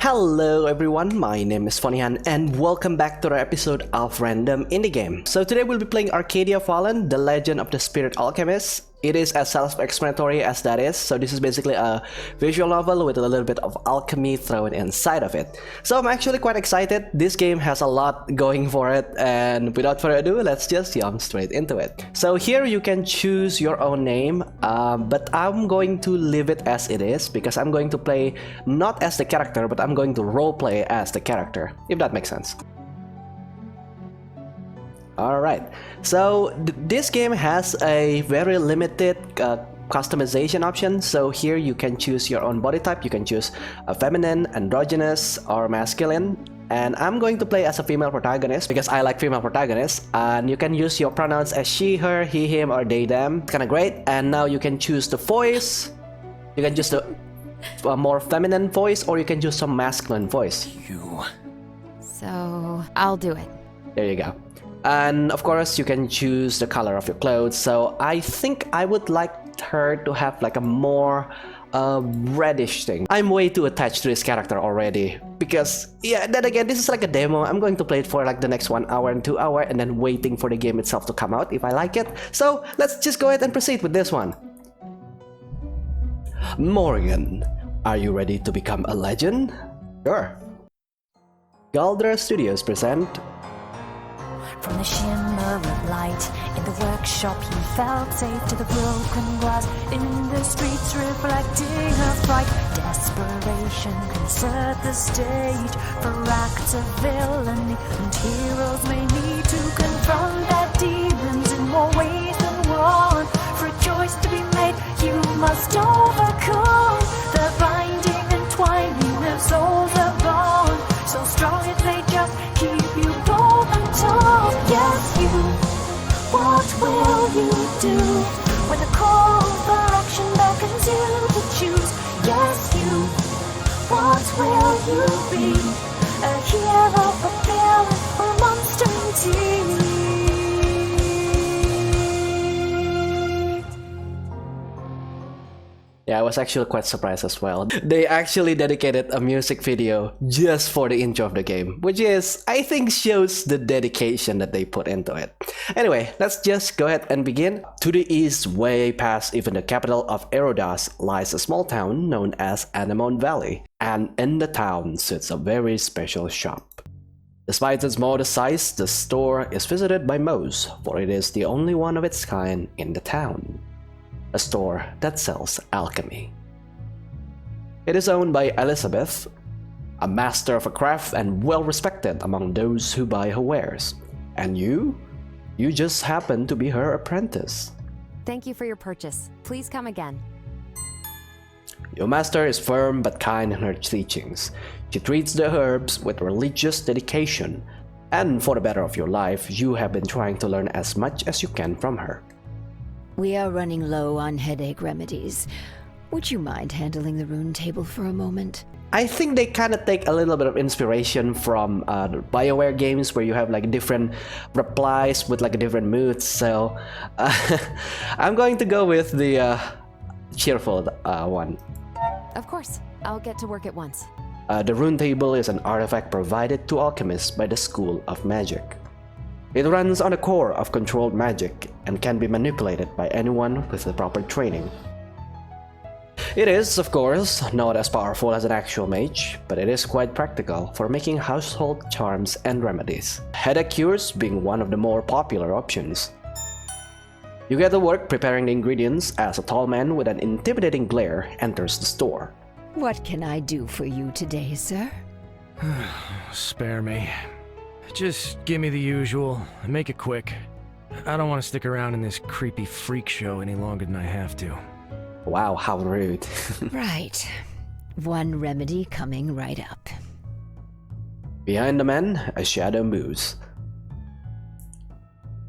Hello everyone, my name is Fonihan and welcome back to our episode of Random Indie Game. So today we'll be playing Arcadia Fallen, The Legend of the Spirit Alchemist. It is as self-explanatory as that is, so this is basically a visual novel with a little bit of alchemy thrown inside of it. So I'm actually quite excited. This game has a lot going for it, and without further ado, let's just jump straight into it. So here you can choose your own name, but I'm going to leave it as it is because I'm going to play not as the character, but I'm going to roleplay as the character, if that makes sense. Alright, so this game has a very limited customization option. So here you can choose your own body type. You can choose a feminine, androgynous, or masculine. And I'm going to play as a female protagonist because I like female protagonists. And you can use your pronouns as she, her, he, him, or they, them. It's kind of great. And now you can choose the voice. You can choose a more feminine voice, or you can choose some masculine voice. So I'll do it. There you go. And of course you can choose the color of your clothes. So I think I would like her to have like a more reddish thing. I'm way too attached to this character already because yeah, then again, this is like a demo. I'm going to play it for like the next 1 hour and 2 hours and then waiting for the game itself to come out if I like it. So let's just go ahead and proceed with this one. Morgan, are you ready to become a legend? Sure. Galdra Studios present From the shimmer of light in the workshop, he felt safe to the broken glass. In the streets, reflecting her fright. Desperation can set the stage for acts of villainy, and heroes may need to confront their demons in more ways than one. For a choice to be made, you must overcome the binding and twining of souls are bound. So strong if they just keep you bold and tall. Yes, you, what will you do when the call for action beckons you to choose? Yes, you, what will you be? A hero, a villain, or a monster indeed? Yeah, I was actually quite surprised as well. They actually dedicated a music video just for the intro of the game, which is, I think, shows the dedication that they put into it. Anyway, let's just go ahead and begin. To the east, way past even the capital of Erodas, lies a small town known as Anemone Valley, and in the town sits a very special shop. Despite its modest size, the store is visited by most, for it is the only one of its kind in the town. A store that sells alchemy. It is owned by Elizabeth, a master of a craft and well respected among those who buy her wares. And you just happen to be her apprentice. Thank you for your purchase. Please come again. Your master is firm but kind in her teachings. She treats the herbs with religious dedication, and for the better of your life, you have been trying to learn as much as you can from her. We are running low on headache remedies. Would you mind handling the rune table for a moment? I think they kind of take a little bit of inspiration from the BioWare games where you have like different replies with like different moods. So I'm going to go with the cheerful one. Of course, I'll get to work at once. The rune table is an artifact provided to alchemists by the School of Magic. It runs on the core of controlled magic and can be manipulated by anyone with the proper training. It is, of course, not as powerful as an actual mage, but it is quite practical for making household charms and remedies, headache cures being one of the more popular options. You get to work preparing the ingredients as a tall man with an intimidating glare enters the store. What can I do for you today, sir? Spare me. Just give me the usual, and make it quick. I don't want to stick around in this creepy freak show any longer than I have to. Wow, how rude. Right. One remedy coming right up. Behind the man, a shadow moves.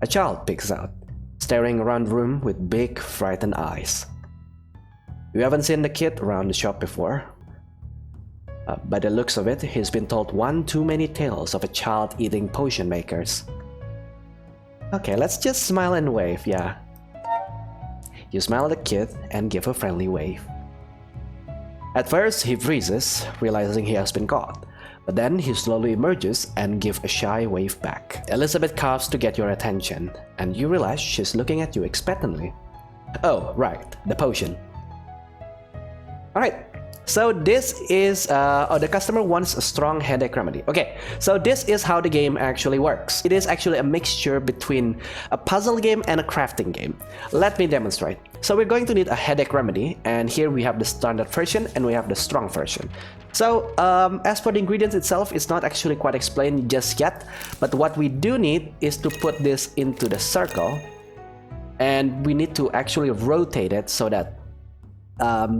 A child peeks out, staring around the room with big, frightened eyes. You haven't seen the kid around the shop before. By the looks of it, he's been told one too many tales of a child eating potion makers. Okay, let's just smile and wave, yeah. You smile at the kid and give a friendly wave. At first, he freezes, realizing he has been caught. But then he slowly emerges and gives a shy wave back. Elizabeth coughs to get your attention, and you realize she's looking at you expectantly. Oh, right, the potion. Alright, so this is, the customer wants a strong headache remedy. Okay, so this is how the game actually works. It is actually a mixture between a puzzle game and a crafting game. Let me demonstrate. So we're going to need a headache remedy, and here we have the standard version and we have the strong version. So as for the ingredients itself, it's not actually quite explained just yet, but what we do need is to put this into the circle, and we need to actually rotate it so that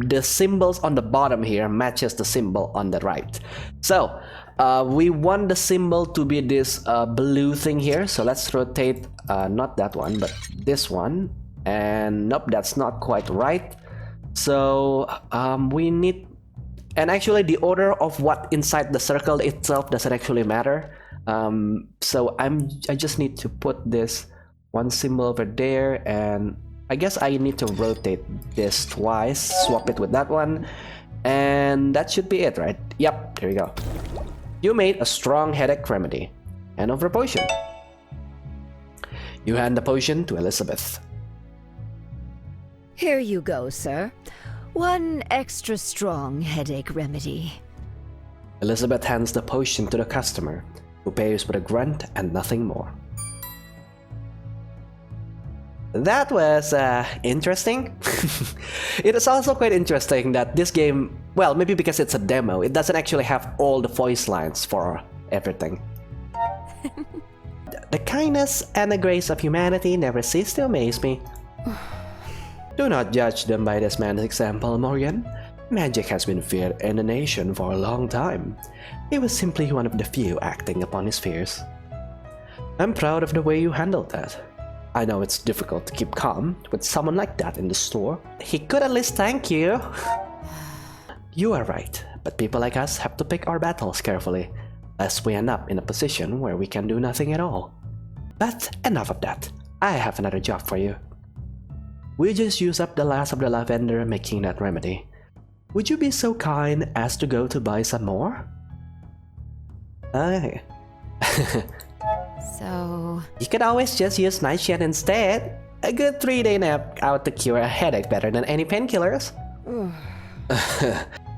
the symbols on the bottom here matches the symbol on the right. So we want the symbol to be this blue thing here, so let's rotate not that one but this one, and nope, that's not quite right. So we need, and actually the order of what inside the circle itself doesn't actually matter. So I just need to put this one symbol over there, and I guess I need to rotate this twice, swap it with that one, and that should be it, right? Yep, there we go. You made a strong headache remedy. Hand over a potion. You hand the potion to Elizabeth. Here you go, sir. One extra strong headache remedy. Elizabeth hands the potion to the customer, who pays with a grunt and nothing more. That was interesting. It is also quite interesting that this game, well, maybe because it's a demo, it doesn't actually have all the voice lines for everything. The kindness and the grace of humanity never cease to amaze me. Do not judge them by this man's example, Morgan. Magic has been feared in the nation for a long time. He was simply one of the few acting upon his fears. I'm proud of the way you handled that. I know it's difficult to keep calm with someone like that in the store. He could at least thank you. You are right, but people like us have to pick our battles carefully, lest we end up in a position where we can do nothing at all. But enough of that. I have another job for you. We just used up the last of the lavender making that remedy. Would you be so kind as to go to buy some more? Aye. So... You could always just use nightshade instead. A good 3-day nap out to cure a headache better than any painkillers.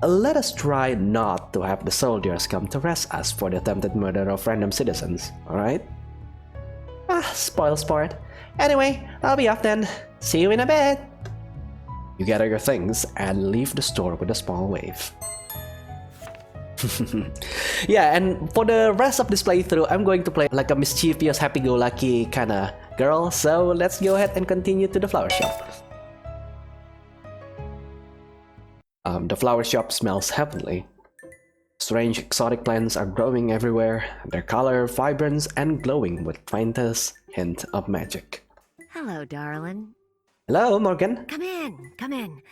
Let us try not to have the soldiers come to arrest us for the attempted murder of random citizens, alright? Spoil sport. Anyway, I'll be off then. See you in a bit. You gather your things and leave the store with a small wave. Yeah, and for the rest of this playthrough, I'm going to play like a mischievous, happy-go-lucky kinda girl, so let's go ahead and continue to the flower shop. The flower shop smells heavenly. Strange exotic plants are growing everywhere, their color vibrant and glowing with faintest hint of magic. Hello, darling. Hello, Morgan. Come in, come in.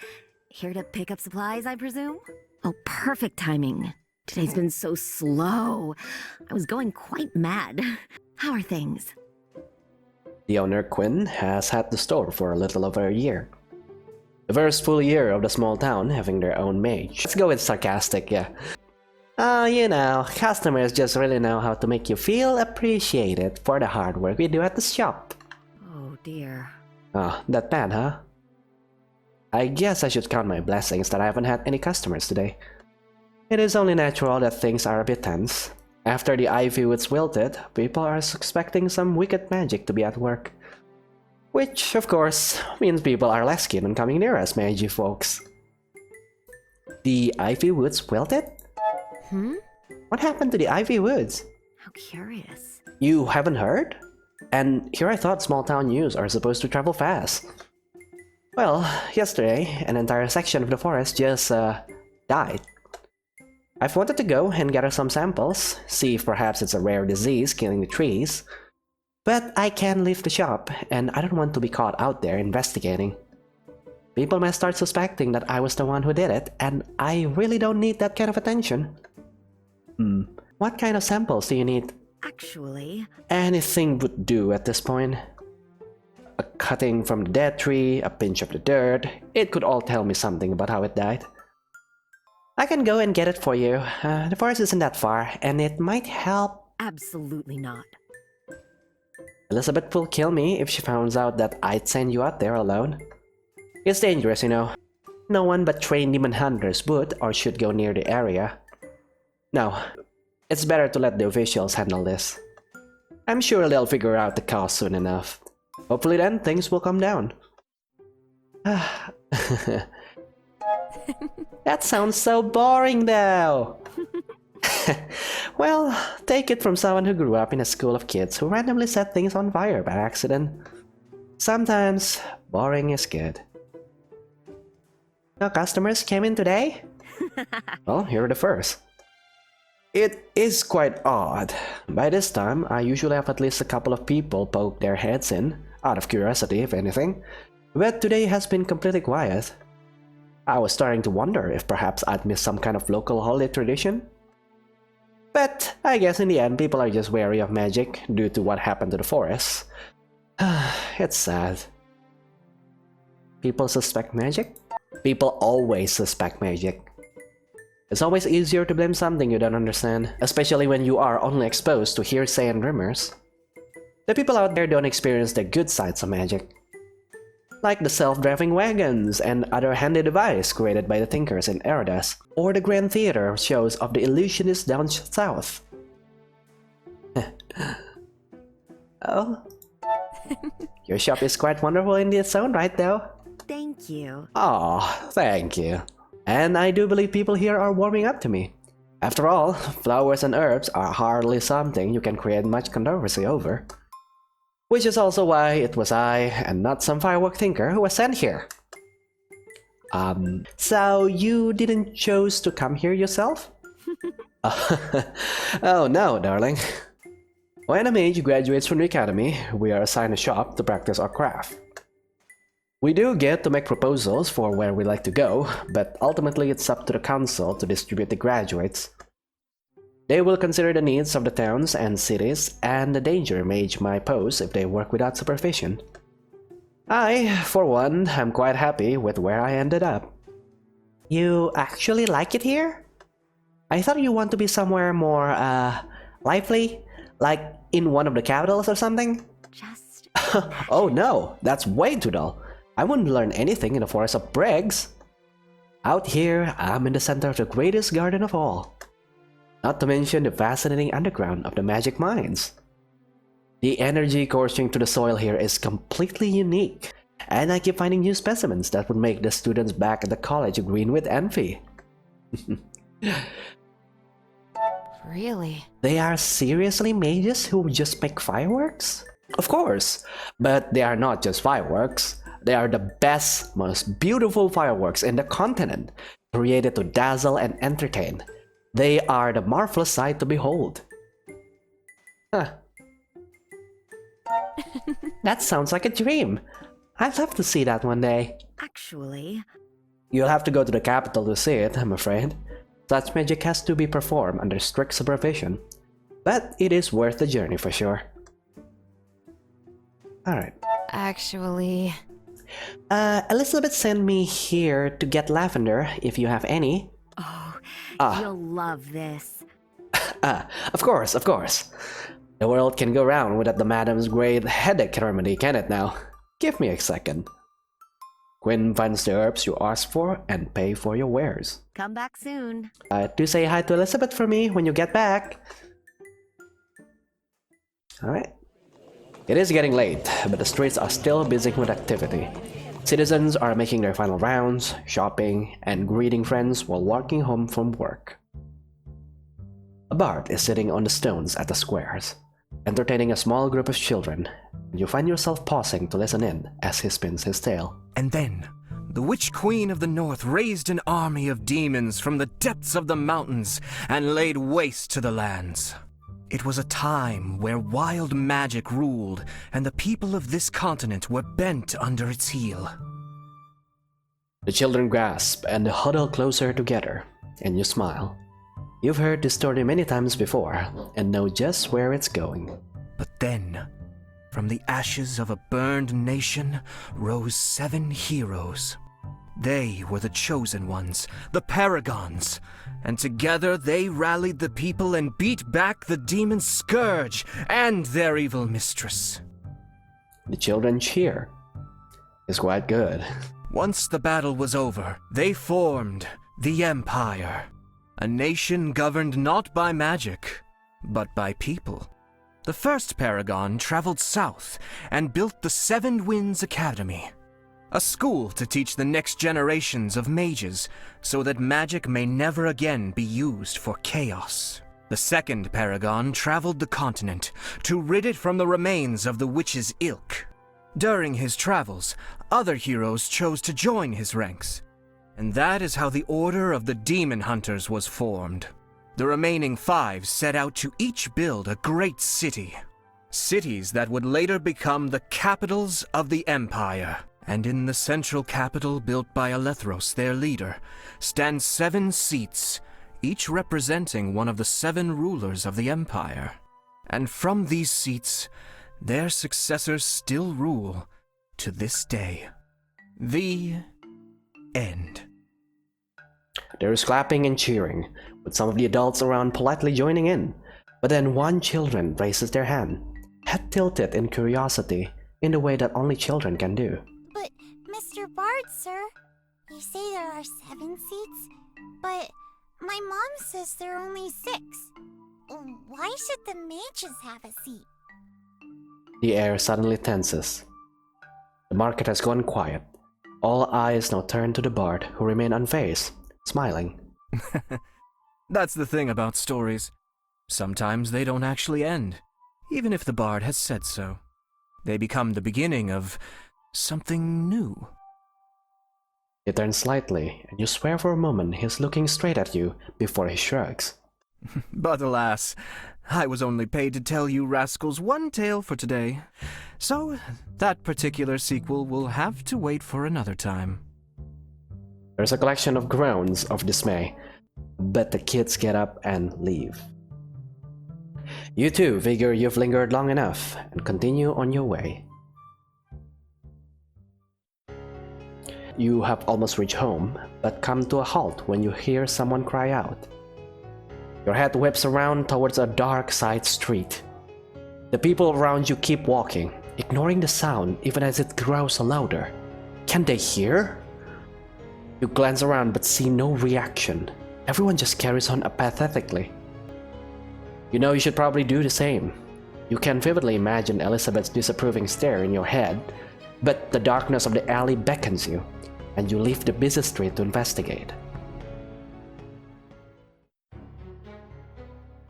Here to pick up supplies, I presume? Oh, perfect timing. Today's been so slow. I was going quite mad. How are things? The owner, Quinn, has had the store for a little over a year. The first full year of the small town having their own mage. Let's go with sarcastic, yeah. You know, customers just really know how to make you feel appreciated for the hard work we do at the shop. Oh, dear. Oh, that bad, huh? I guess I should count my blessings that I haven't had any customers today. It is only natural that things are a bit tense. After the ivy woods wilted, people are expecting some wicked magic to be at work. Which, of course, means people are less keen on coming near us magic folks. The ivy woods wilted? What happened to the ivy woods? How curious. You haven't heard? And here I thought small town news are supposed to travel fast. Well, yesterday, an entire section of the forest just, died. I've wanted to go and gather some samples, see if perhaps it's a rare disease killing the trees. But I can't leave the shop, and I don't want to be caught out there investigating. People might start suspecting that I was the one who did it, and I really don't need that kind of attention. What kind of samples do you need? Actually... Anything would do at this point. A cutting from the dead tree, a pinch of the dirt, it could all tell me something about how it died. I can go and get it for you. The forest isn't that far, and it might help. Absolutely not. Elizabeth will kill me if she finds out that I'd send you out there alone. It's dangerous, you know. No one but trained demon hunters would or should go near the area. No, it's better to let the officials handle this. I'm sure they'll figure out the cost soon enough. Hopefully then things will calm down. That sounds so boring though. Well, take it from someone who grew up in a school of kids who randomly set things on fire by accident. Sometimes boring is good. No customers came in today? Well, you're the first. It is quite odd. By this time, I usually have at least a couple of people poke their heads in, out of curiosity if anything, but today has been completely quiet. I was starting to wonder if perhaps I'd missed some kind of local holiday tradition. But I guess in the end people are just wary of magic due to what happened to the forest. It's sad. People suspect magic? People always suspect magic. It's always easier to blame something you don't understand, especially when you are only exposed to hearsay and rumors. The people out there don't experience the good sides of magic. Like the self-driving wagons and other handy devices created by the thinkers in Eridus, or the grand theater shows of the illusionists down south. Oh? Your shop is quite wonderful in its own right though. Thank you. Oh, thank you. And I do believe people here are warming up to me. After all, flowers and herbs are hardly something you can create much controversy over. Which is also why it was I, and not some firework thinker, who was sent here. So you didn't choose to come here yourself? Oh no, darling. When a mage graduates from the academy, we are assigned a shop to practice our craft. We do get to make proposals for where we like to go, but ultimately it's up to the council to distribute the graduates. They will consider the needs of the towns and cities and the danger mage might pose if they work without supervision. I, for one, am quite happy with where I ended up. You actually like it here? I thought you want to be somewhere more, lively? Like in one of the capitals or something? Just... Oh no, that's way too dull. I wouldn't learn anything in the forest of Briggs. Out here, I'm in the center of the greatest garden of all. Not to mention the fascinating underground of the magic mines. The energy coursing through the soil here is completely unique, and I keep finding new specimens that would make the students back at the college green with envy. Really? They are seriously mages who just make fireworks? Of course, but they are not just fireworks. They are the best, most beautiful fireworks in the continent, created to dazzle and entertain. They are the marvelous sight to behold. Huh. That sounds like a dream. I'd love to see that one day. Actually... You'll have to go to the capital to see it, I'm afraid. Such magic has to be performed under strict supervision. But it is worth the journey for sure. Alright. Actually... Elizabeth sent me here to get lavender, if you have any. Oh, you'll love this. Of course, of course. The world can go round without the madam's great headache remedy, can it now? Give me a second. Quinn finds the herbs you ask for and pay for your wares. Come back soon. Do say hi to Elizabeth for me when you get back. Alright. It is getting late, but the streets are still busy with activity. Citizens are making their final rounds, shopping, and greeting friends while walking home from work. A bard is sitting on the stones at the squares, entertaining a small group of children, and you find yourself pausing to listen in as he spins his tale. And then, the Witch Queen of the North raised an army of demons from the depths of the mountains and laid waste to the lands. It was a time where wild magic ruled, and the people of this continent were bent under its heel. The children grasp and huddle closer together, and you smile. You've heard this story many times before, and know just where it's going. But then, from the ashes of a burned nation rose 7 heroes. They were the chosen ones, the paragons, and together they rallied the people and beat back the demon Scourge and their evil mistress. The children cheer. It's quite good. Once the battle was over, they formed the Empire, a nation governed not by magic, but by people. The first paragon traveled south and built the Seven Winds Academy, a school to teach the next generations of mages so that magic may never again be used for chaos. The second paragon traveled the continent to rid it from the remains of the witch's ilk. During his travels, other heroes chose to join his ranks, and that is how the Order of the Demon Hunters was formed. The remaining 5 set out to each build a great city. Cities that would later become the capitals of the Empire. And in the central capital built by Alethros, their leader, stand 7 seats, each representing one of the 7 rulers of the Empire. And from these seats, their successors still rule to this day. The end. There is clapping and cheering, with some of the adults around politely joining in. But then one children raises their hand, head tilted in curiosity, in the way that only children can do. But, Mr. Bard, sir, you say there are 7 seats, but my mom says there are only 6. Why should the mages have a seat? The air suddenly tenses. The market has gone quiet. All eyes now turn to the bard, who remain unfazed, smiling. That's the thing about stories. Sometimes they don't actually end, even if the bard has said so. They become the beginning of something new. He turns slightly, and you swear for a moment he's looking straight at you before he shrugs. But alas, I was only paid to tell you rascals one tale for today, so that particular sequel will have to wait for another time. There's a collection of groans of dismay, but the kids get up and leave. You too figure you've lingered long enough and continue on your way. You have almost reached home, but come to a halt when you hear someone cry out. Your head whips around towards a dark side street. The people around you keep walking, ignoring the sound even as it grows louder. Can they hear? You glance around but see no reaction. Everyone just carries on apathetically. You know you should probably do the same. You can vividly imagine Elizabeth's disapproving stare in your head, but the darkness of the alley beckons you, and you leave the busy street to investigate.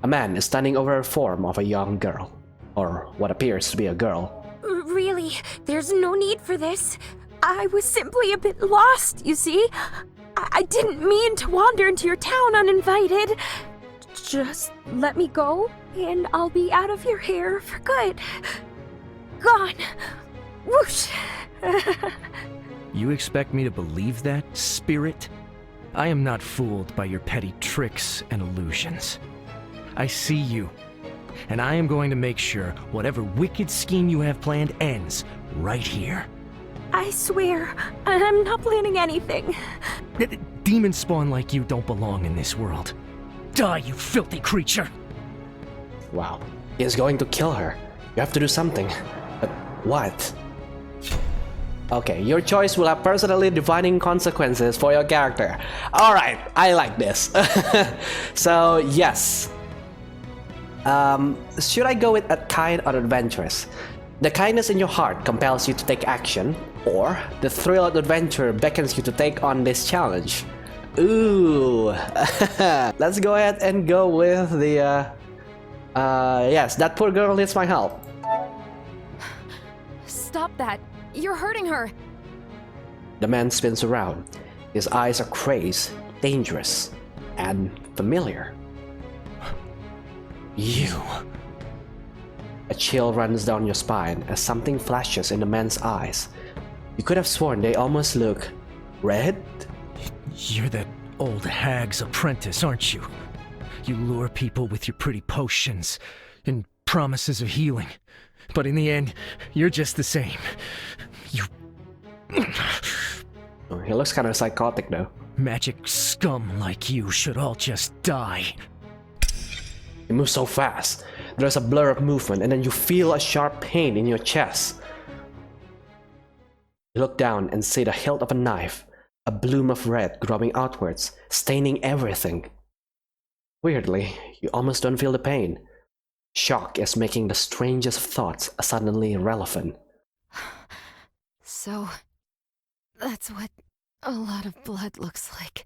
A man is standing over a form of a young girl, or what appears to be a girl. Really, there's no need for this. I was simply a bit lost, you see. I didn't mean to wander into your town uninvited. Just let me go, and I'll be out of your hair for good. Gone. Whoosh. You expect me to believe that, spirit? I am not fooled by your petty tricks and illusions. I see you, and I am going to make sure whatever wicked scheme you have planned ends right here. I swear, I'm not planning anything. Demon spawn like you don't belong in this world. Die, you filthy creature! Wow, he is going to kill her. You have to do something. But what? Okay, your choice will have personally defining consequences for your character. Alright, I like this. So, yes. Should I go with a kind or adventurous? The kindness in your heart compels you to take action, or the thrill of adventure beckons you to take on this challenge. Ooh. Let's go ahead and go with the yes, that poor girl needs my help. Stop that. You're hurting her. The man spins around. His eyes are crazed, dangerous, and familiar. You. A chill runs down your spine as something flashes in the man's eyes. You could have sworn they almost look red? You're that old hag's apprentice, aren't you? You lure people with your pretty potions and promises of healing. But in the end, you're just the same. You... He looks kind of psychotic though. Magic scum like you should all just die. He moves so fast. There's a blur of movement and then you feel a sharp pain in your chest. You look down and see the hilt of a knife, a bloom of red growing outwards, staining everything. Weirdly, you almost don't feel the pain. Shock is making the strangest of thoughts suddenly irrelevant. So, that's what a lot of blood looks like.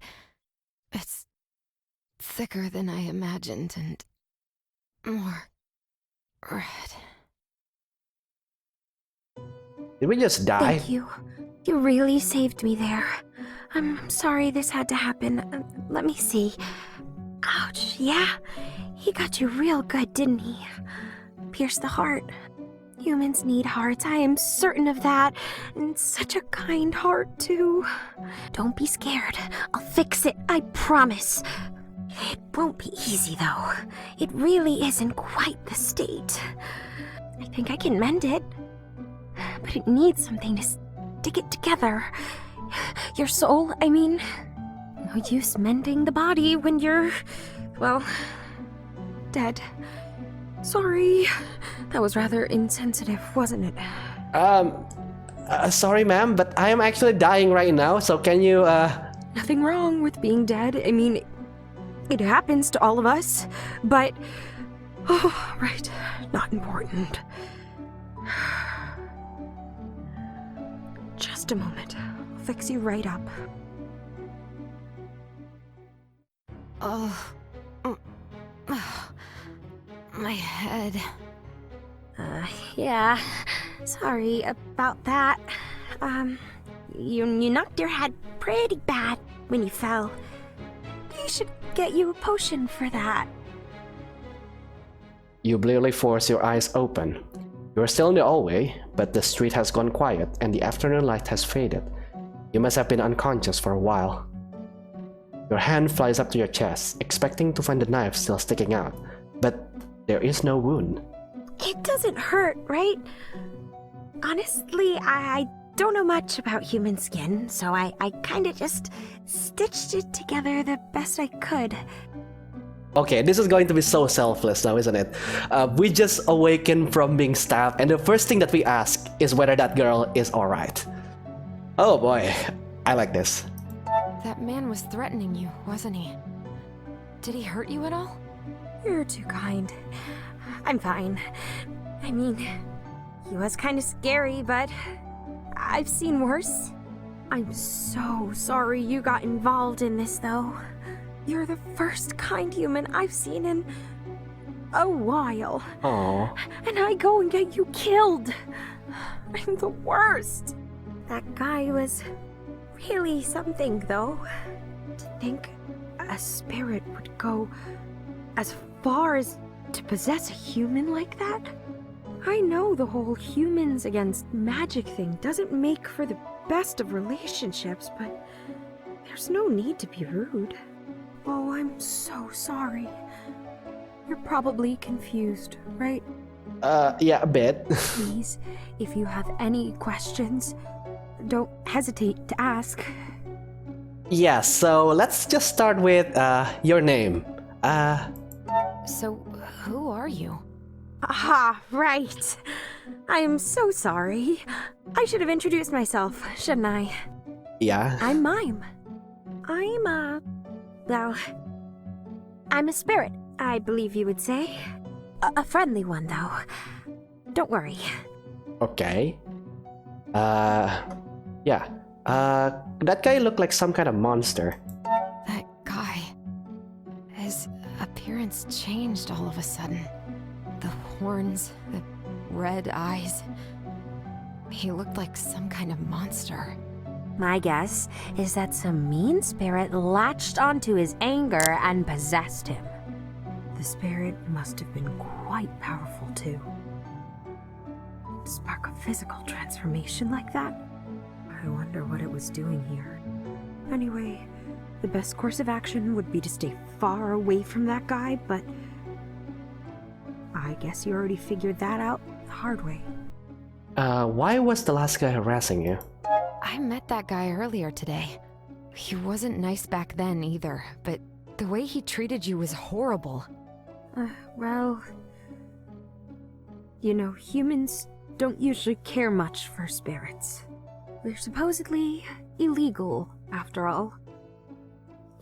It's thicker than I imagined and more red. Did we just die? Thank you. You really saved me there. I'm sorry this had to happen. Let me see. Ouch, yeah. He got you real good, didn't he? Pierced the heart. Humans need hearts, I am certain of that. And such a kind heart, too. Don't be scared. I'll fix it, I promise. It won't be easy, though. It really isn't quite the state. I think I can mend it. But it needs something to stick it together. Your soul, I mean. No use mending the body when you're, well, dead. Sorry. That was rather insensitive, wasn't it? Sorry ma'am, but I am actually dying right now, so can you, Nothing wrong with being dead. I mean, it happens to all of us, but... Oh, right. Not important. Just a moment. I'll fix you right up. Oh, my head. Yeah. Sorry about that. You knocked your head pretty bad when you fell. You should get you a potion for that. You blearily force your eyes open. You are still in the hallway, but the street has gone quiet and the afternoon light has faded. You must have been unconscious for a while. Your hand flies up to your chest, expecting to find the knife still sticking out, but there is no wound. It doesn't hurt, right? Honestly, I don't know much about human skin, so I kinda just stitched it together the best I could. Okay, this is going to be so selfless now, isn't it? We just awakened from being stabbed, and the first thing that we ask is whether that girl is alright. Oh boy, I like this. That man was threatening you, wasn't he? Did he hurt you at all? You're too kind. I'm fine. I mean, he was kind of scary, but I've seen worse. I'm so sorry you got involved in this, though. You're the first kind human I've seen in a while. Aww. And I go and get you killed. I'm the worst. That guy was really something, though. To think a spirit would go as far as to possess a human like that? I know the whole humans against magic thing doesn't make for the best of relationships, but there's no need to be rude. Oh, I'm so sorry. You're probably confused, right? Yeah, a bit. Please, if you have any questions, don't hesitate to ask. Yeah, so let's just start with, your name. So, who are you? Ah, right. I'm so sorry. I should have introduced myself, shouldn't I? Yeah? I'm Mime. Well, I'm a spirit, I believe you would say. A friendly one, though. Don't worry. Okay. Yeah. That guy looked like some kind of monster. That guy. His appearance changed all of a sudden. The horns, the red eyes. He looked like some kind of monster. My guess is that some mean spirit latched onto his anger and possessed him. The spirit must have been quite powerful, too. To spark a physical transformation like that? I wonder what it was doing here. Anyway, the best course of action would be to stay far away from that guy, but I guess you already figured that out the hard way. Why was the last guy harassing you? I met that guy earlier today. He wasn't nice back then either, but the way he treated you was horrible. Well... You know, humans don't usually care much for spirits. They're supposedly illegal, after all.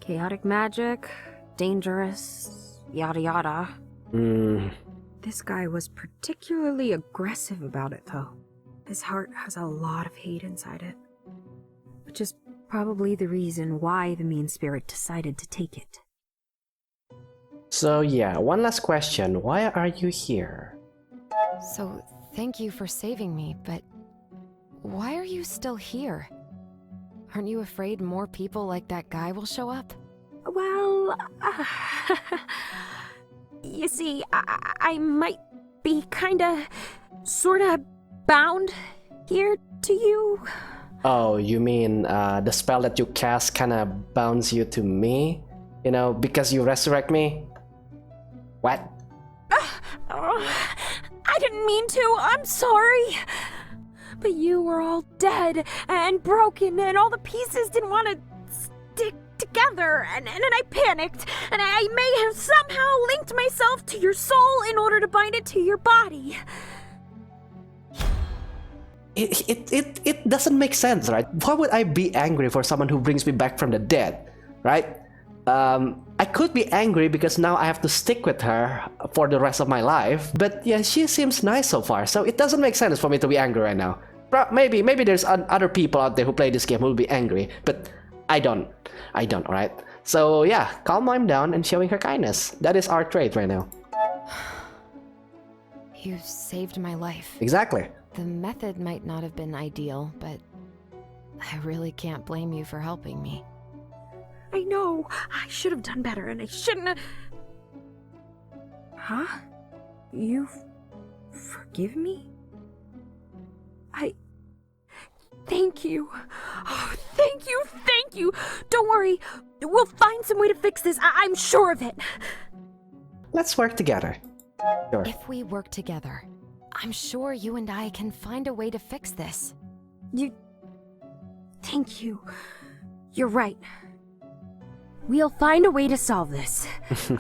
Chaotic magic, dangerous, yada yada. This guy was particularly aggressive about it, though. His heart has a lot of hate inside it. Which is probably the reason why the mean spirit decided to take it. So yeah, one last question. Why are you here? So, thank you for saving me, but why are you still here? Aren't you afraid more people like that guy will show up? Well, you see, I might be kinda, sorta bound here to you. Oh, you mean the spell that you cast kinda bounds you to me? You know, because you resurrect me? What? I didn't mean to, I'm sorry. But you were all dead and broken and all the pieces didn't want to stick together and I panicked and I may have somehow linked myself to your soul in order to bind it to your body. It doesn't make sense, right? Why would I be angry for someone who brings me back from the dead, right? I could be angry because now I have to stick with her for the rest of my life, but yeah, she seems nice so far, so it doesn't make sense for me to be angry right now. Maybe there's other people out there who play this game who will be angry, but I don't, alright? So yeah, calm mom down and showing her kindness. That is our trait right now. You saved my life. Exactly. The method might not have been ideal, but I really can't blame you for helping me. I know, I should have done better and I shouldn't have... Huh? You forgive me? Thank you. Oh, thank you. Don't worry, we'll find some way to fix this, I'm sure of it. Let's work together. Sure. If we work together, I'm sure you and I can find a way to fix this. Thank you. You're right. We'll find a way to solve this.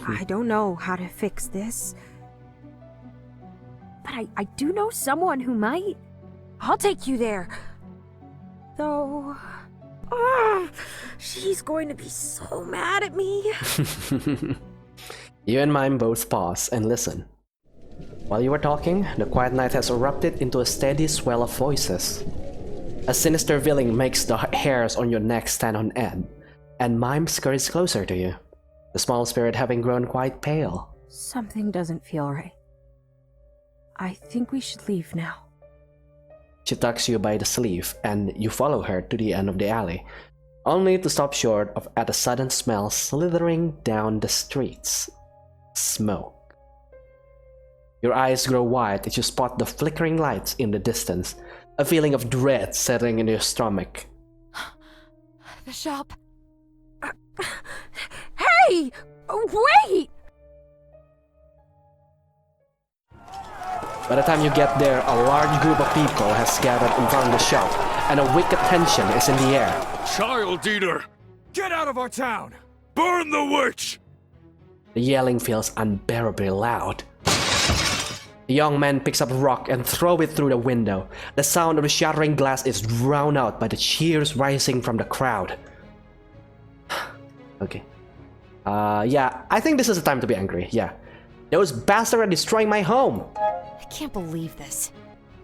I don't know how to fix this. But I do know someone who might. I'll take you there. Though... she's going to be so mad at me. You and mine both pause and listen. While you were talking, the quiet night has erupted into a steady swell of voices. A sinister feeling makes the hairs on your neck stand on end, and Mime scurries closer to you, the small spirit having grown quite pale. Something doesn't feel right. I think we should leave now. She tucks you by the sleeve, and you follow her to the end of the alley, only to stop short of at a sudden smell slithering down the streets. Smoke. Your eyes grow wide as you spot the flickering lights in the distance, a feeling of dread settling in your stomach. The shop. Hey! Wait! By the time you get there, a large group of people has gathered in front of the shop, and a wicked tension is in the air. Child eater! Get out of our town! Burn the witch! The yelling feels unbearably loud. The young man picks up a rock and throws it through the window. The sound of the shattering glass is drowned out by the cheers rising from the crowd. Okay. Yeah, I think this is the time to be angry, yeah. Those bastards are destroying my home! I can't believe this.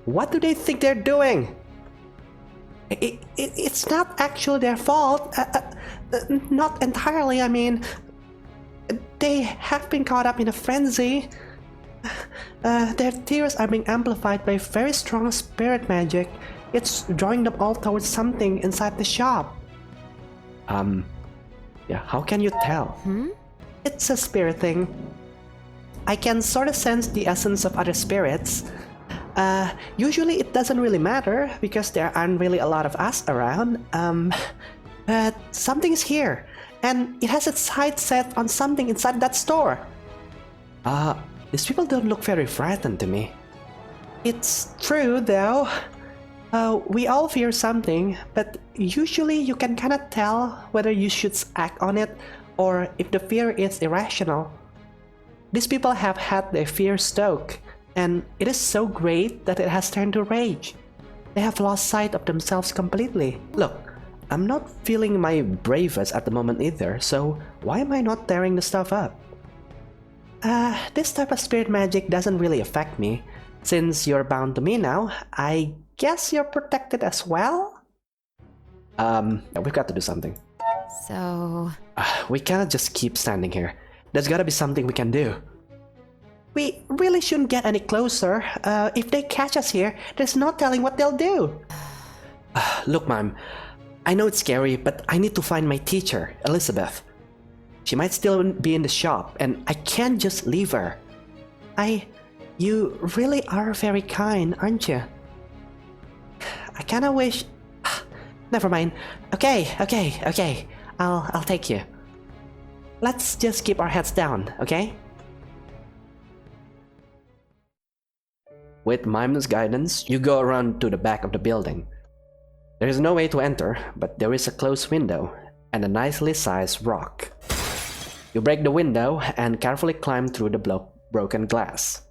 What do they think they're doing? It's not actually their fault. Not entirely, I mean. They have been caught up in a frenzy. Their tears are being amplified by very strong spirit magic. It's drawing them all towards something inside the shop. Yeah, how can you tell? It's a spirit thing. I can sort of sense the essence of other spirits. Usually it doesn't really matter because there aren't really a lot of us around. But something is here, and it has its sights set on something inside that store. These people don't look very frightened to me. It's true, though. We all fear something, but usually you can kinda tell whether you should act on it or if the fear is irrational. These people have had their fear stoked, and it is so great that it has turned to rage. They have lost sight of themselves completely. Look, I'm not feeling my bravest at the moment either, so why am I not tearing the stuff up? This type of spirit magic doesn't really affect me. Since you're bound to me now, I guess you're protected as well? We've got to do something. So... We cannot just keep standing here. There's gotta be something we can do. We really shouldn't get any closer. If they catch us here, there's no telling what they'll do. Look, Mom, I know it's scary, but I need to find my teacher, Elizabeth. She might still be in the shop, and I can't just leave her. You really are very kind, aren't you? I kinda wish... Never mind. Okay. I'll take you. Let's just keep our heads down, okay? With Mime's guidance, you go around to the back of the building. There is no way to enter, but there is a closed window and a nicely sized rock. You break the window and carefully climb through the broken glass.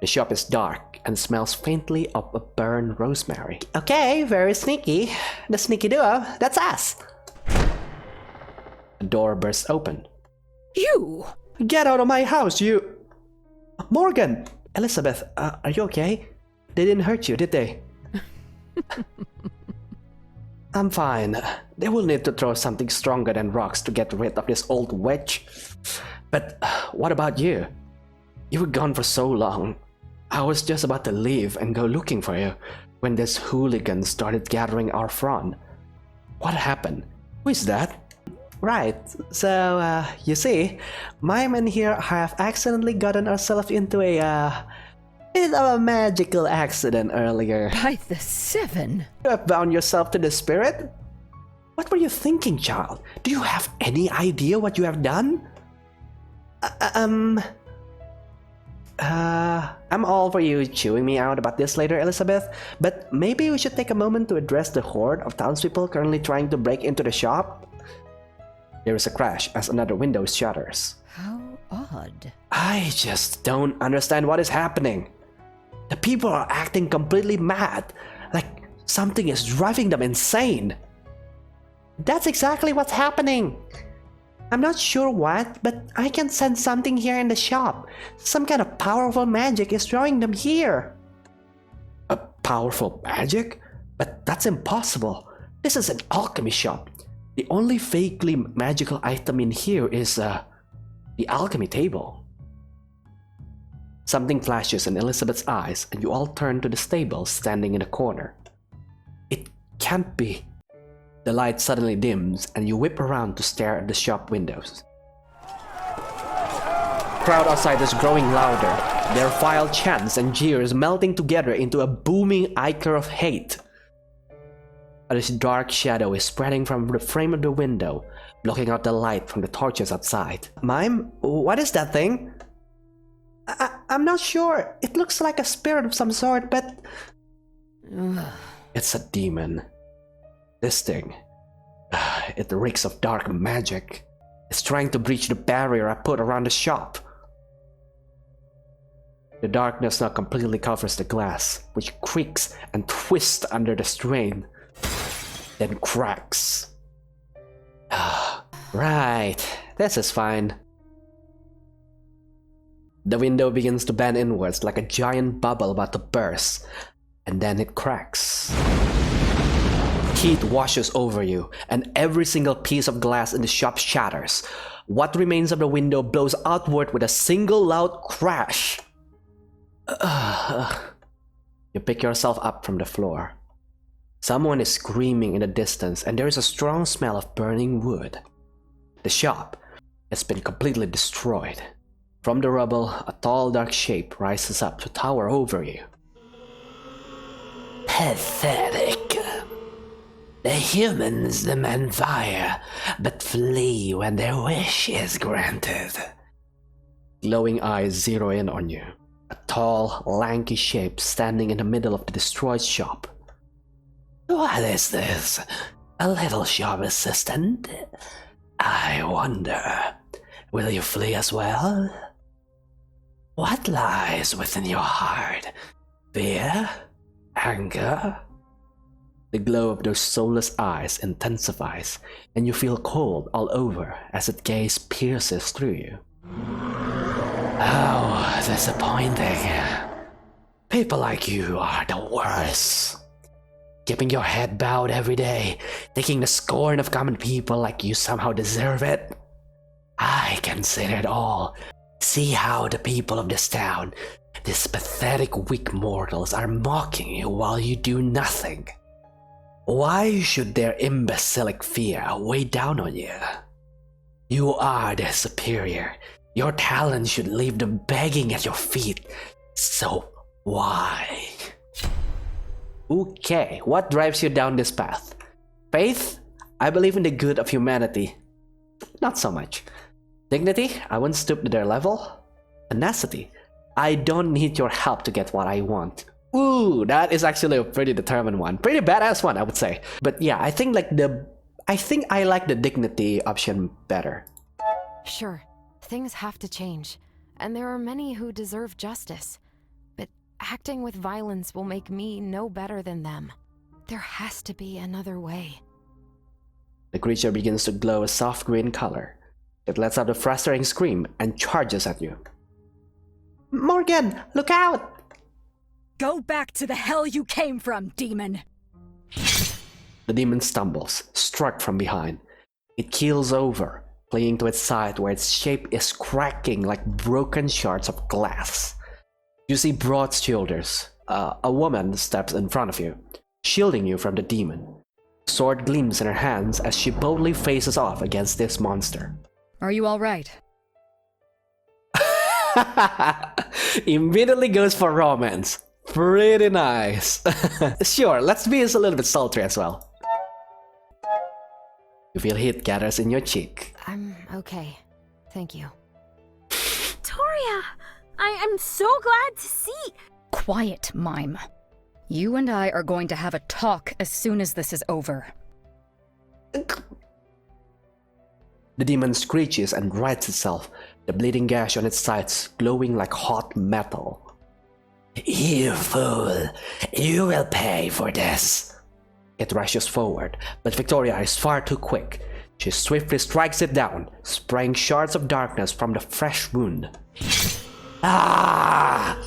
The shop is dark and smells faintly of a burned rosemary. Okay, very sneaky. The sneaky duo, that's us! The door bursts open. You! Get out of my house, you... Morgan! Elizabeth, are you okay? They didn't hurt you, did they? I'm fine. They will need to throw something stronger than rocks to get rid of this old witch. But what about you? You were gone for so long. I was just about to leave and go looking for you when this hooligan started gathering our front. What happened? Who is that? Right, so you see, Mime and here have accidentally gotten ourselves into a bit of a magical accident earlier. By the seven! You have bound yourself to the spirit? What were you thinking, child? Do you have any idea what you have done? I'm all for you chewing me out about this later, Elizabeth, but maybe we should take a moment to address the horde of townspeople currently trying to break into the shop. There is a crash as another window shatters. How odd. I just don't understand what is happening. The people are acting completely mad, like something is driving them insane. That's exactly what's happening. I'm not sure what, but I can sense something here in the shop. Some kind of powerful magic is drawing them here. A powerful magic? But that's impossible. This is an alchemy shop. The only vaguely magical item in here is the alchemy table. Something flashes in Elizabeth's eyes and you all turn to the stable standing in a corner. It can't be. The light suddenly dims and you whip around to stare at the shop windows. Crowd outside is growing louder, their vile chants and jeers melting together into a booming ichor of hate. A dark shadow is spreading from the frame of the window, blocking out the light from the torches outside. Mime, what is that thing? I'm not sure. It looks like a spirit of some sort, but... It's a demon. This thing, it reeks of dark magic. It's trying to breach the barrier I put around the shop. The darkness now completely covers the glass, which creaks and twists under the strain, then cracks. Right, this is fine. The window begins to bend inwards like a giant bubble about to burst, and then it cracks. Heat washes over you, and every single piece of glass in the shop shatters. What remains of the window blows outward with a single loud crash. You pick yourself up from the floor. Someone is screaming in the distance, and there is a strong smell of burning wood. The shop has been completely destroyed. From the rubble, a tall dark shape rises up to tower over you. Pathetic. The humans demand fire, but flee when their wish is granted. Glowing eyes zero in on you. a tall, lanky shape standing in the middle of the destroyed shop. What is this? A little shop assistant? I wonder, will you flee as well? What lies within your heart? Fear? Anger? The glow of those soulless eyes intensifies, and you feel cold all over as its gaze pierces through you. How disappointing. People like you are the worst. Keeping your head bowed every day, taking the scorn of common people like you somehow deserve it. I consider it all. See how the people of this town, these pathetic weak mortals, are mocking you while you do nothing. Why should their imbecilic fear weigh down on you? You are their superior. Your talent should leave them begging at your feet. So why? Okay, what drives you down this path? Faith? I believe in the good of humanity. Not so much. Dignity? I won't stoop to their level. Tenacity? I don't need your help to get what I want. Ooh, that is actually a pretty determined one. Pretty badass one, I would say. But yeah, I think I like the dignity option better. Sure, things have to change, and there are many who deserve justice. But acting with violence will make me no better than them. There has to be another way. The creature begins to glow a soft green color. It lets out a frustrating scream and charges at you. Morgan, look out! Go back to the hell you came from, demon! The demon stumbles, struck from behind. It keels over, clinging to its side where its shape is cracking like broken shards of glass. You see broad shoulders. A woman steps in front of you, shielding you from the demon. Sword gleams in her hands as she boldly faces off against this monster. Are you alright? Immediately goes for romance. Pretty nice. Sure, let's be a little bit sultry as well. You feel heat gathers in your cheek. I'm okay. Thank you. Victoria! I'm so glad to see. Quiet, mime. You and I are going to have a talk as soon as this is over. The demon screeches and rights itself, the bleeding gash on its sides glowing like hot metal. You fool! You will pay for this! It rushes forward, but Victoria is far too quick. She swiftly strikes it down, spraying shards of darkness from the fresh wound. Ah!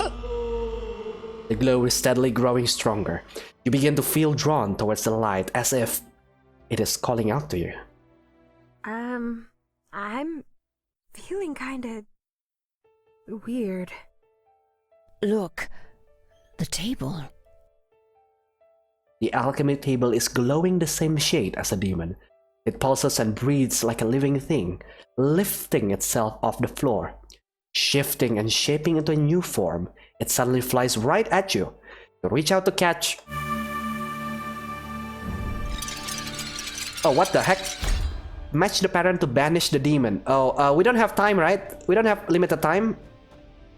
The glow is steadily growing stronger. You begin to feel drawn towards the light as if it is calling out to you. I'm feeling kinda weird. Look, the table. The alchemy table is glowing the same shade as the demon. It pulses and breathes like a living thing, lifting itself off the floor. Shifting and shaping into a new form, it suddenly flies right at you. You reach out to catch. Oh, what the heck? Match the pattern to banish the demon. Oh, we don't have time, right? We don't have limited time?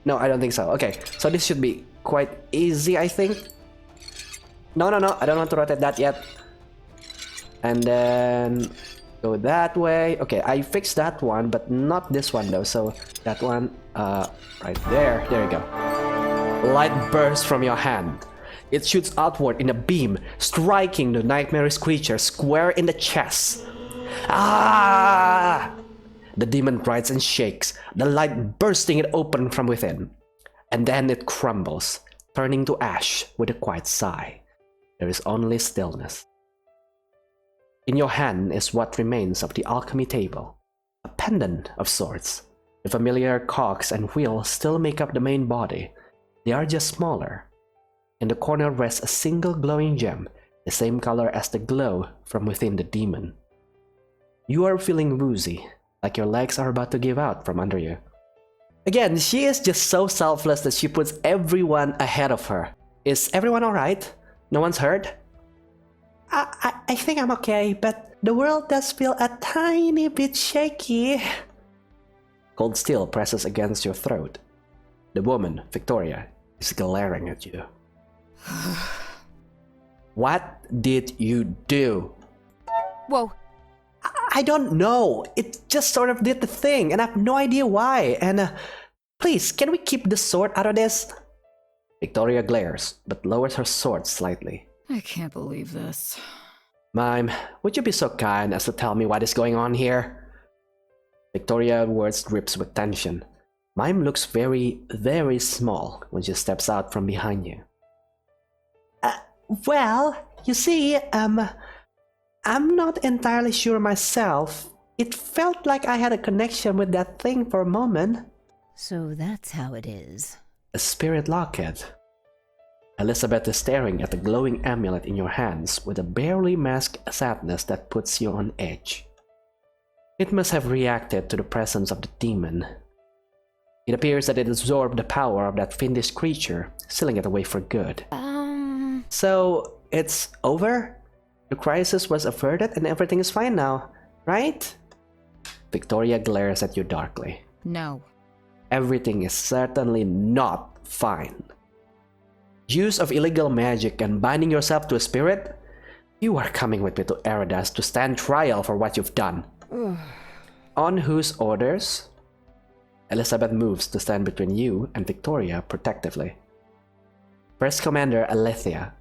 No, I don't think so. Okay, so this should be quite easy, I think. No, I don't want to rotate that yet. And then go that way. Okay, I fixed that one, but not this one though. So that one, right there. There you go. Light bursts from your hand. It shoots outward in a beam, striking the nightmarish creature square in the chest. Ah! The demon writhes and shakes, the light bursting it open from within. And then it crumbles, turning to ash with a quiet sigh. There is only stillness. In your hand is what remains of the alchemy table, a pendant of sorts. The familiar cogs and wheels still make up the main body. They are just smaller. In the corner rests a single glowing gem, the same color as the glow from within the demon. You are feeling woozy, like your legs are about to give out from under you. Again, she is just so selfless that she puts everyone ahead of her. Is everyone alright? No one's hurt? I think I'm okay, but the world does feel a tiny bit shaky. Cold steel presses against your throat. The woman, Victoria, is glaring at you. What did you do? Whoa. I don't know. It just sort of did the thing, and I have no idea why. And please, can we keep the sword out of this? Victoria glares, but lowers her sword slightly. I can't believe this. Mime, would you be so kind as to tell me what is going on here? Victoria's words drips with tension. Mime looks very, very small when she steps out from behind you. Well, you see, I'm not entirely sure myself. It felt like I had a connection with that thing for a moment. So that's how it is. A spirit locket. Elizabeth is staring at the glowing amulet in your hands with a barely masked sadness that puts you on edge. It must have reacted to the presence of the demon. It appears that it absorbed the power of that fiendish creature, sealing it away for good. So, it's over? The crisis was averted and everything is fine now, right? Victoria glares at you darkly. No. Everything is certainly not fine. Use of illegal magic and binding yourself to a spirit? You are coming with me to Eridas to stand trial for what you've done. On whose orders? Elizabeth moves to stand between you and Victoria protectively. First Commander Alethea.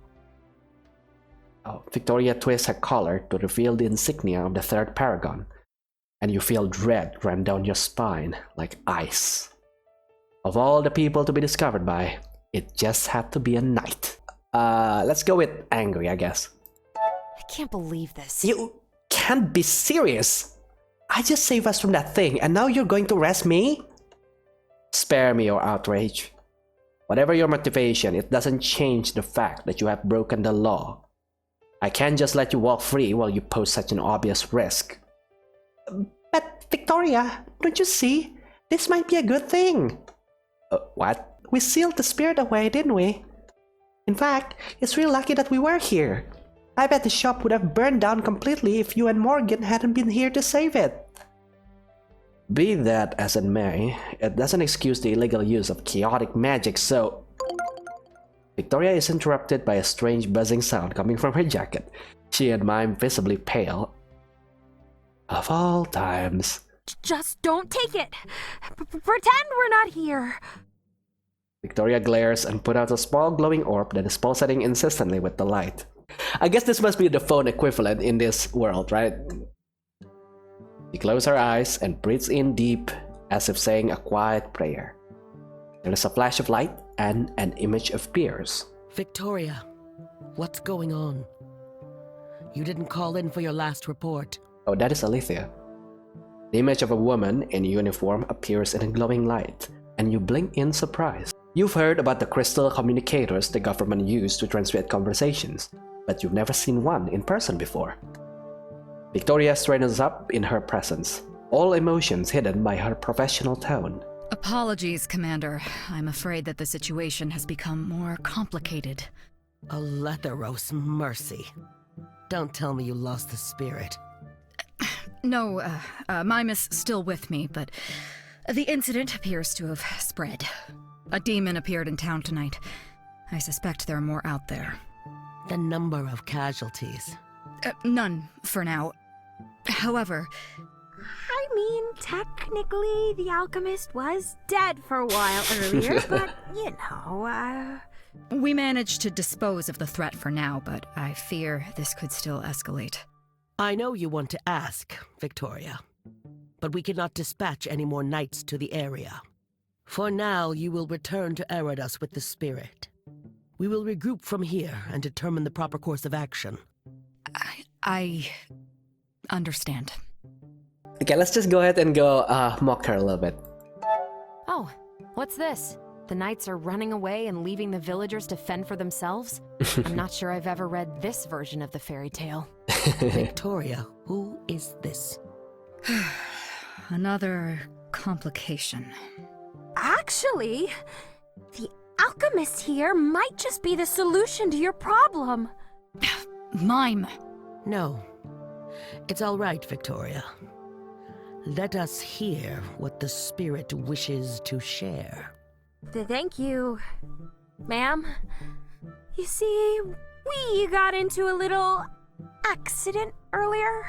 Victoria twists her collar to reveal the insignia of the third Paragon, and you feel dread run down your spine like ice. Of all the people to be discovered by, it just had to be a knight. Let's go with angry, I guess. I can't believe this. You can't be serious! I just saved us from that thing, and now you're going to arrest me? Spare me your outrage. Whatever your motivation, it doesn't change the fact that you have broken the law. I can't just let you walk free while you pose such an obvious risk. But Victoria, don't you see? This might be a good thing. What? We sealed the spirit away, didn't we? In fact, it's real lucky that we were here. I bet the shop would have burned down completely if you and Morgan hadn't been here to save it. Be that as it may, it doesn't excuse the illegal use of chaotic magic, so... Victoria is interrupted by a strange buzzing sound coming from her jacket. She and Mime visibly pale. Of all times. Just don't take it. Pretend we're not here. Victoria glares and puts out a small glowing orb that is pulsating insistently with the light. I guess this must be the phone equivalent in this world, right? She closes her eyes and breathes in deep, as if saying a quiet prayer. There is a flash of light and an image appears. Victoria, what's going on? You didn't call in for your last report. Oh, that is Alethea. The image of a woman in uniform appears in a glowing light, and you blink in surprise. You've heard about the crystal communicators the government used to transmit conversations, but you've never seen one in person before. Victoria straightens up in her presence, all emotions hidden by her professional tone. Apologies, Commander. I'm afraid that the situation has become more complicated. Aletharos mercy. Don't tell me you lost the spirit. No, Mime is still with me, but the incident appears to have spread. A demon appeared in town tonight. I suspect there are more out there. The number of casualties? None, for now. However... I mean, technically, the alchemist was dead for a while earlier, but, you know, We managed to dispose of the threat for now, but I fear this could still escalate. I know you want to ask, Victoria, but we cannot dispatch any more knights to the area. For now, you will return to Eridas with the spirit. We will regroup from here and determine the proper course of action. I understand. Okay, let's just go ahead and go mock her a little bit. Oh, what's this? The knights are running away and leaving the villagers to fend for themselves? I'm not sure I've ever read this version of the fairy tale. Victoria, who is this? Another complication. Actually, the alchemist here might just be the solution to your problem. Mime! No. It's all right, Victoria. Let us hear what the spirit wishes to share. Thank you, ma'am. You see, we got into a little accident earlier.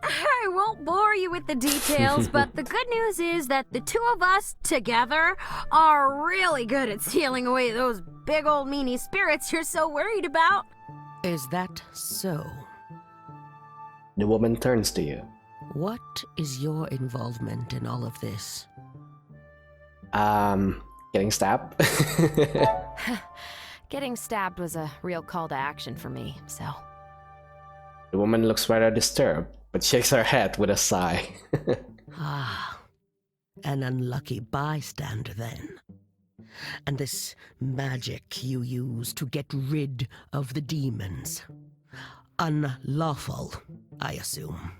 I won't bore you with the details, but the good news is that the two of us together are really good at sealing away those big old meanie spirits you're so worried about. Is that so? The woman turns to you. What is your involvement in all of this? Getting stabbed? Getting stabbed was a real call to action for me, so. The woman looks rather disturbed, but shakes her head with a sigh. Ah, an unlucky bystander then. And this magic you use to get rid of the demons. Unlawful, I assume.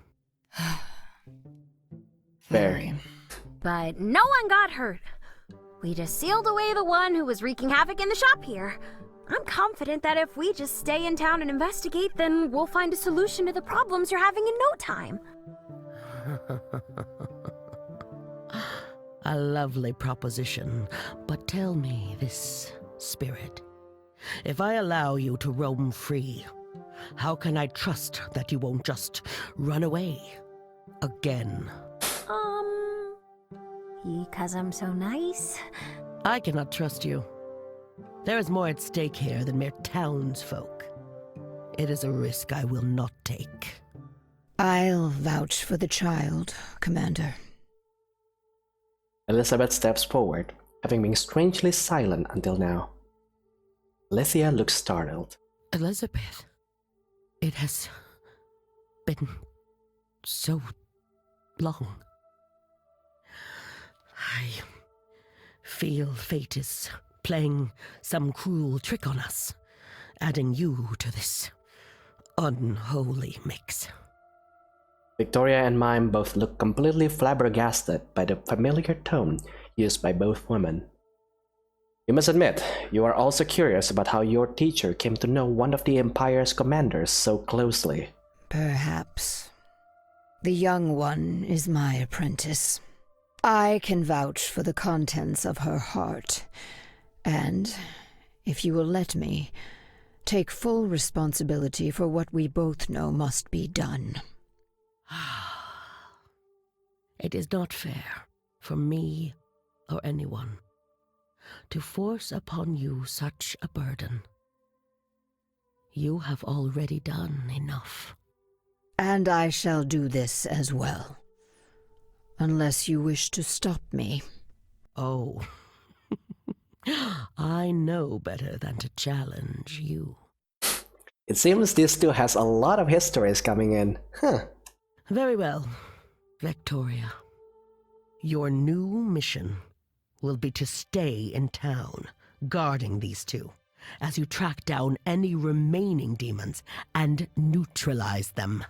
Very. But no one got hurt. We just sealed away the one who was wreaking havoc in the shop here. I'm confident that if we just stay in town and investigate, then we'll find a solution to the problems you're having in no time. A lovely proposition, but tell me this, spirit. If I allow you to roam free, how can I trust that you won't just run away again? Because I'm so nice? I cannot trust you. There is more at stake here than mere townsfolk. It is a risk I will not take. I'll vouch for the child, Commander. Elizabeth steps forward, having been strangely silent until now. Alicia looks startled. Elizabeth, it has been so long. I feel fate is playing some cruel trick on us, adding you to this unholy mix. Victoria and Mime both look completely flabbergasted by the familiar tone used by both women. You must admit, you are also curious about how your teacher came to know one of the Empire's commanders so closely. Perhaps. The young one is my apprentice. I can vouch for the contents of her heart, and, if you will let me, take full responsibility for what we both know must be done. It is not fair for me or anyone to force upon you such a burden. You have already done enough. And I shall do this as well. Unless you wish to stop me. Oh. I know better than to challenge you. It seems this too has a lot of histories coming in. Huh. Very well, Victoria. Your new mission will be to stay in town, guarding these two, as you track down any remaining demons and neutralize them.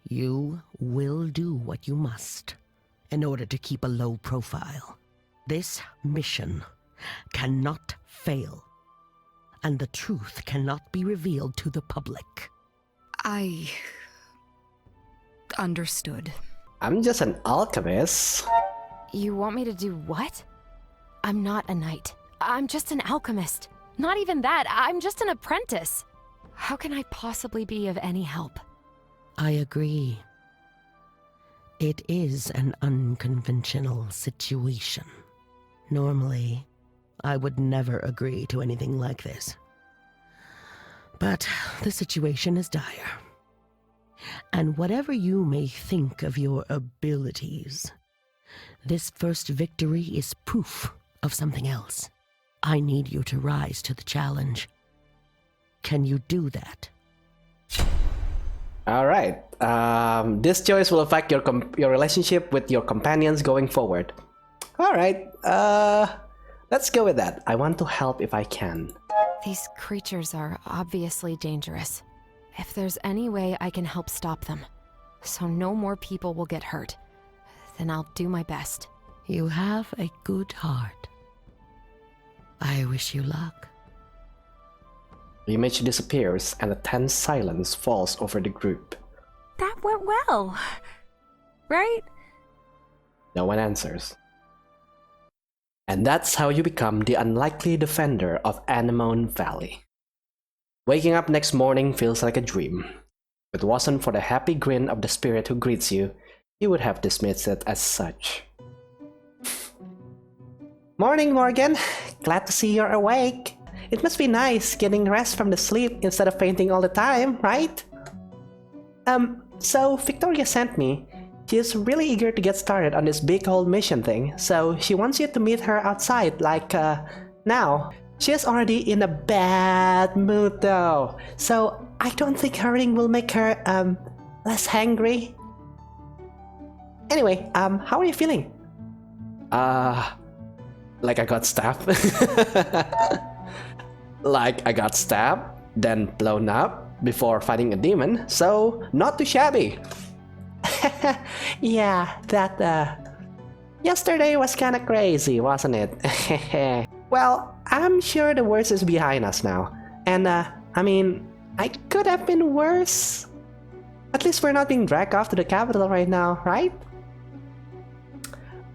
You will do what you must in order to keep a low profile. This mission cannot fail, and the truth cannot be revealed to the public. I understood. I'm just an alchemist. You want me to do what? I'm not a knight. I'm just an alchemist. Not even that, I'm just an apprentice. How can I possibly be of any help? I agree. It is an unconventional situation. Normally, I would never agree to anything like this. But the situation is dire. And whatever you may think of your abilities, this first victory is proof of something else. I need you to rise to the challenge. Can you do that? All right. This choice will affect your relationship with your companions going forward. All right. Let's go with that. I want to help if I can. These creatures are obviously dangerous. If there's any way I can help stop them, so no more people will get hurt, then I'll do my best. You have a good heart. I wish you luck. The image disappears and a tense silence falls over the group. That went well, right? No one answers. And that's how you become the unlikely defender of Anemone Valley. Waking up next morning feels like a dream. If it wasn't for the happy grin of the spirit who greets you, you would have dismissed it as such. Morning, Morgan. Glad to see you're awake. It must be nice getting rest from the sleep instead of fainting all the time, right? So Victoria sent me. She is really eager to get started on this big whole mission thing, so she wants you to meet her outside, like, now. She is already in a bad mood though, so I don't think hurrying will make her, less hangry. Anyway, how are you feeling? Like I got stabbed. Like I got stabbed, then blown up before fighting a demon, so not too shabby. Yeah, that, yesterday was kinda crazy, wasn't it? Well, I'm sure the worst is behind us now. And, I mean, I could have been worse. At least we're not being dragged off to the capital right now, right?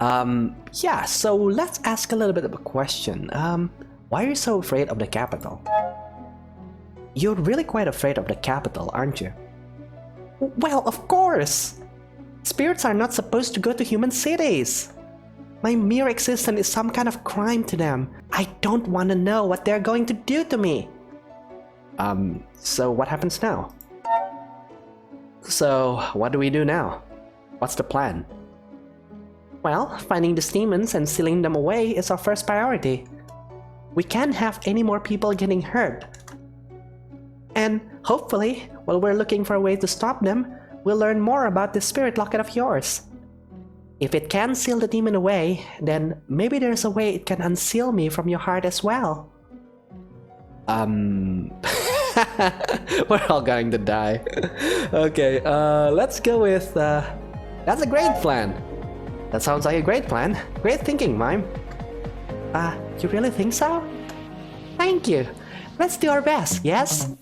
Yeah, so let's ask a little bit of a question. Why are you so afraid of the capital? You're really quite afraid of the capital, aren't you? Well, of course! Spirits are not supposed to go to human cities. My mere existence is some kind of crime to them. I don't want to know what they're going to do to me. So what happens now? So, what do we do now? What's the plan? Well, finding these demons and sealing them away is our first priority. We can't have any more people getting hurt. And hopefully, while we're looking for a way to stop them, we'll learn more about this spirit locket of yours. If it can seal the demon away, then maybe there's a way it can unseal me from your heart as well. We're all going to die. Okay, let's go with, that's a great plan. That sounds like a great plan. Great thinking, Mime. You really think so? Thank you. Let's do our best, yes?